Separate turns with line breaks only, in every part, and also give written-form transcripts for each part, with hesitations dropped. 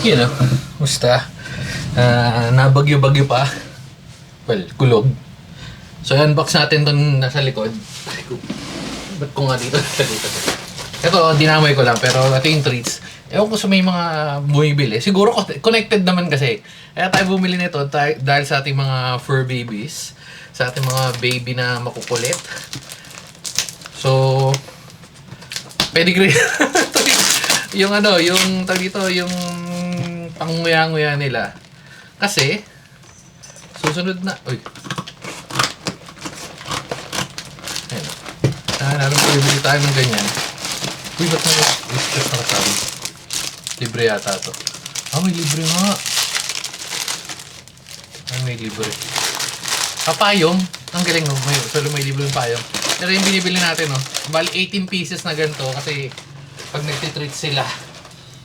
You know, musta? Nabagyo-bagyo pa. Well, kulog. So, unbox natin itong nasa likod. Ay, ba't ko nga dito? Ito, dinamay ko lang, pero ito yung treats. Ewan ko sa may mga bumibili. Siguro connected naman kasi. Kaya tayo bumili nito dahil sa ating mga fur babies. Sa ating mga baby na makukulit. So, pedigree. Yung yung tag dito, yung panguya-nguya nila. Kasi, susunod na, uy. Ayan. Naroon po, bibili tayo ng ganyan. Uy, ba't nakasabi? Libre yata to. May libre nga. May libre. Payong. Ang galing, no? May libre yung payong. Pero yung binibili natin, no? Bali, 18 pieces na ganito kasi pag nagtitreat sila.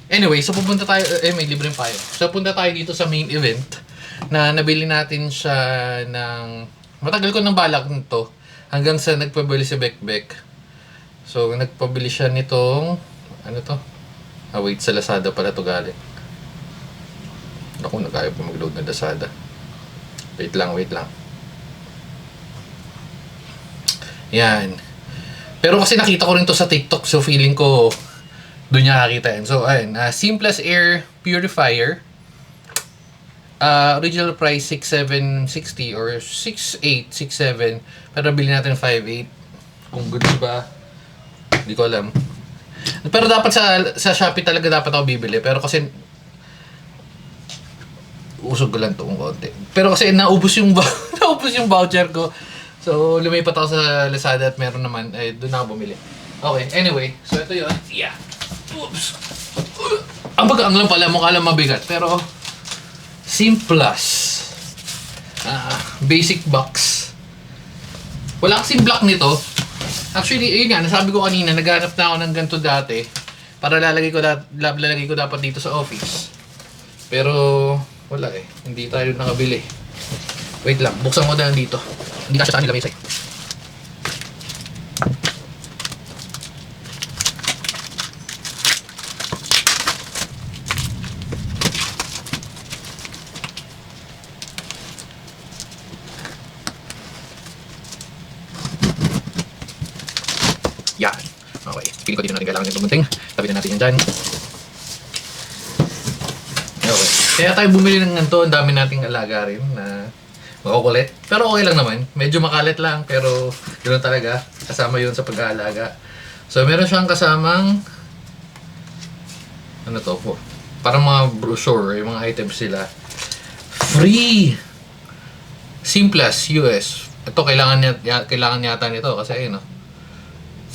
Anyway, so pupunta tayo, may libre yung payong. So punta tayo dito sa main event na nabili natin siya ng, matagal ko nang balak nito hanggang sa nagpabili si Bekbek. So, nagpabili siya nitong, ano to? Wait, sa Lazada pala to galing. Naku, nag-ayaw pa mag-load ng Lazada. Wait lang. Yan. Pero kasi nakita ko rin to sa TikTok, so feeling ko doon niya nakita yan. So, ayun. Simplest Air Purifier. Original price 6,760 or 6,867. Pero bili natin 5,800. Kung good ba? Hindi ko alam. Pero dapat sa Shopee talaga dapat ako bibili. Pero kasi usog ko lang ito kung konti. Pero kasi naubos yung voucher ko. So lumipat ako sa Lazada at meron naman. Doon ako bumili. Okay, anyway. So ito yun. Yeah. Oops. Ang bagang lang pala. Mukha lang mabigat. Pero Simplus. Basic box. Wala kasing block nito. Actually, yun nga, nasabi ko kanina, naghanap na ako ng ganito dati para lalagay ko dapat dito sa office. Pero, wala eh. Hindi tayo nakabili. Wait lang, buksan ko na lang dito. Hindi kasi sa kanila may isa eh. Yan. Okay. Feeling ko dito natin kailangan yung tumunting. Tabi na natin yan dyan. Okay. Kaya tayo bumili ng ganito. Ang dami nating alaga rin na makukulit. Pero okay lang naman. Medyo makalit lang. Pero yun talaga. Kasama yun sa pag-aalaga. So meron siyang kasamang ano to po? Parang mga brochure. Yung mga items sila. Free! Simplus US. Ito kailangan yata nito. Kasi ayun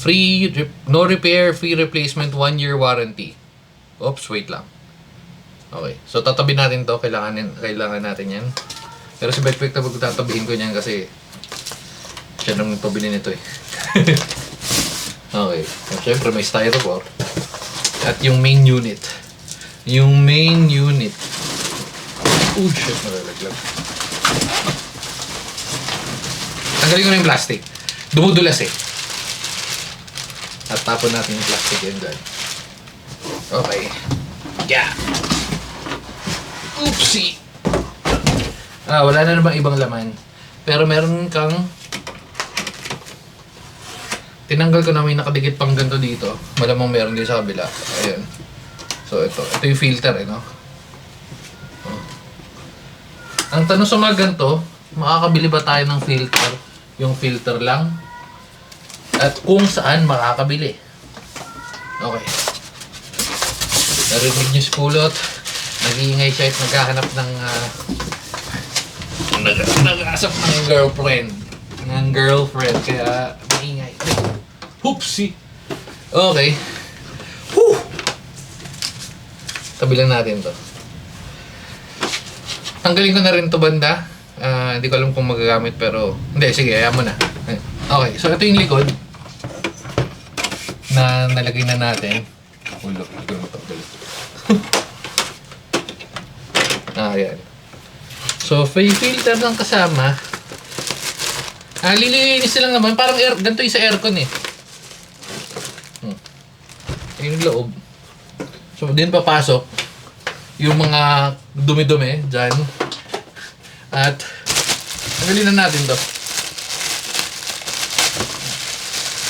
free, no repair, free replacement, 1-year warranty. Oops, wait lang. Okay, so tatabi natin to. Kailangan natin yan. Pero si Bekbek tatabihin ko niyan kasi siya nang nagpabili nito eh. Okay, so, syempre may styrofoam. At yung main unit. Oh shit, nalalaglag. Tanggalin ko na yung plastic. Dumudulas eh. At tapon natin yung plastic yun dyan. Okay. Yeah. Oopsie. Wala na namang ibang laman. Pero meron kang tinanggal ko na may nakadikit pang ganito dito. Malamang meron din sa kabila. Ayan. So ito yung filter no? Ang tanong sa mga ganito, makakabili ba tayo ng filter? Yung filter lang? At kung saan makakabili. Okay. Narinig niyo si Kulot. Nag-iingay siya at naghahanap ng nag-asap ng girlfriend. Kaya maingay. Hoopsie! Okay. Whew! Tabi lang natin to. Tanggalin ko na rin to banda. Hindi ko alam kung magagamit pero hindi, sige, ayaw mo na. Okay, so ito yung likod na nalagay na natin. Ulo, ayan. So, filter ng kasama. Lilinis lang naman. Parang ganito yung sa aircon eh. Yung loob. So, din papasok yung mga dumi-dumi dyan. At tanggalin na natin to.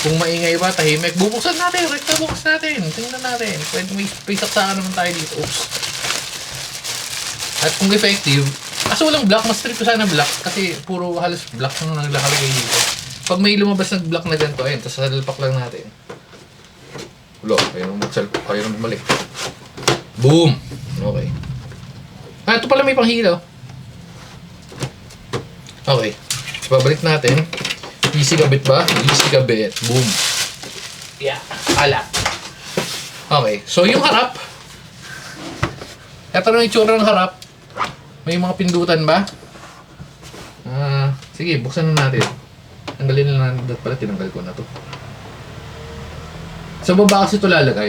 Kung maingay ba, tahimik, bubuksan natin, rekta bukas natin. Tingnan natin. Pwede may saksakan naman tayo dito. Oops. At kung effective, kaso walang block, mas trip ko sana block kasi puro halos block na nakalagay dito. Pag may lumabas ng block na ganito, ayun, tapos salpak lang natin. Ulo, ayun ang bumalik. Boom! Okay. Ito pala may panghilo. Okay. Babalik natin. Easy kabit ba? Easy kabit. Boom. Yeah. Ala. Okay. So, yung harap. Ito na yung itsura ng harap. May mga pindutan ba? Sige, buksan na natin. Tanggalin na natin. Pala, tinanggal ko na to. Sa baba kasi ito lalagay.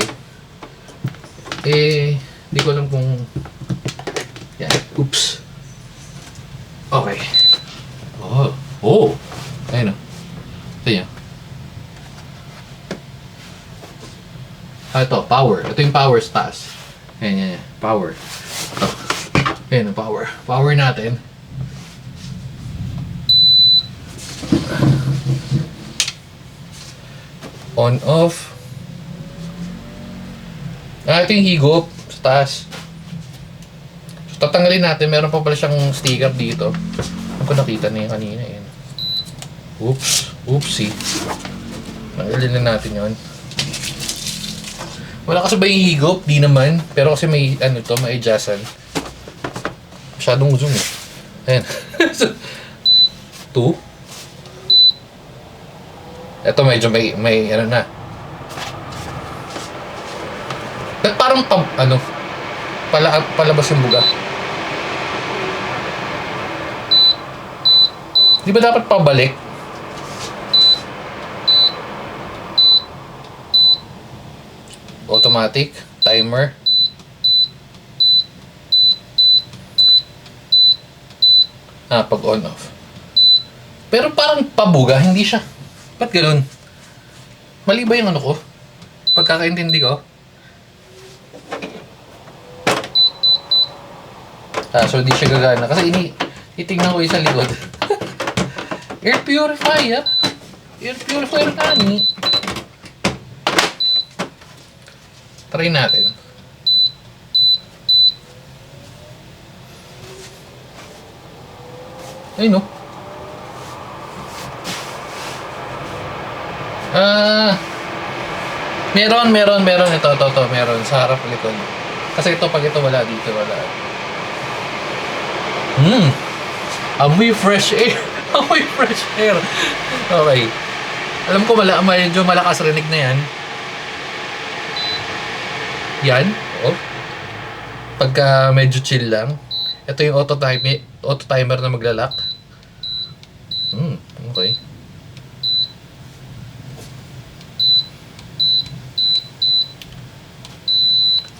Hindi ko alam kung... Yan. Oops. Okay. Oh! Ayun o. Ito yan. Ito, power. Ito yung power sa taas. Ayan. Power. Ito. Ayan ang power. Power natin. On, off. Ito yung higop sa taas. So, tatanggalin natin. Meron pa pala siyang sticker dito. Ano ko nakita na yung kanina. Ayan. Oops. Oopsie. Tanggalin na natin yon. Wala kasi ba yung higop? Di naman. Pero kasi may may adjustan. Masyadong zoom eh. Ayan. 2. Ito medyo may na. Ba't parang palabas yung buga? Di ba dapat pabalik? Automatic, timer. Pag on off. Pero parang pabuga, hindi siya. Ba't ganun? Mali ba yung ko? Pagkakaintindi ko? So hindi siya gagana. Kasi itingnan ko yung sa likod. Air purifier. Air purifier kani. Try natin. Ayun no. Meron. Ito. Meron sa harap likod. Kasi ito, pag ito wala dito, wala. Amoy fresh air. Amoy fresh air. Okay. Alam ko medyo malakas rinig na yan. Yan. Oh. Pagka medyo chill lang. Ito yung auto timer na maglalak. Okay.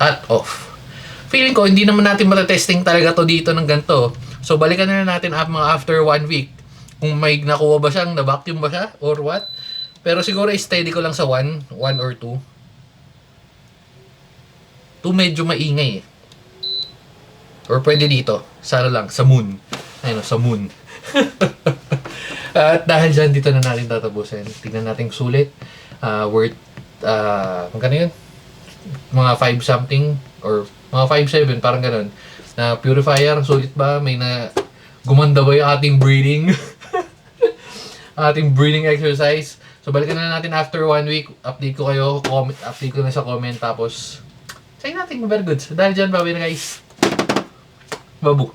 At off. Feeling ko, hindi naman natin matatesting talaga to dito ng ganito. So, balikan na natin mga after 1 week. Kung may nakuha ba siyang, na-vacuum ba siya, or what. Pero siguro, steady ko lang sa 1 or 2. 2 medyo maingay eh. Or pwede dito. Sana lang, sa moon. Ayun, sa moon. At dahil dyan, dito na natin tatapusin. Tingnan natin sulit. Worth, magkano yun? Mga 5 something or mga 5-7, parang ganun. Na purifier, sulit ba? May gumanda ba yung ating breathing? Ating breathing exercise. So, balikan na natin after 1 week. Update ko kayo. Update ko na sa comment. Tapos, say natin, very good. So, dahil dyan, bawi na guys. Babu.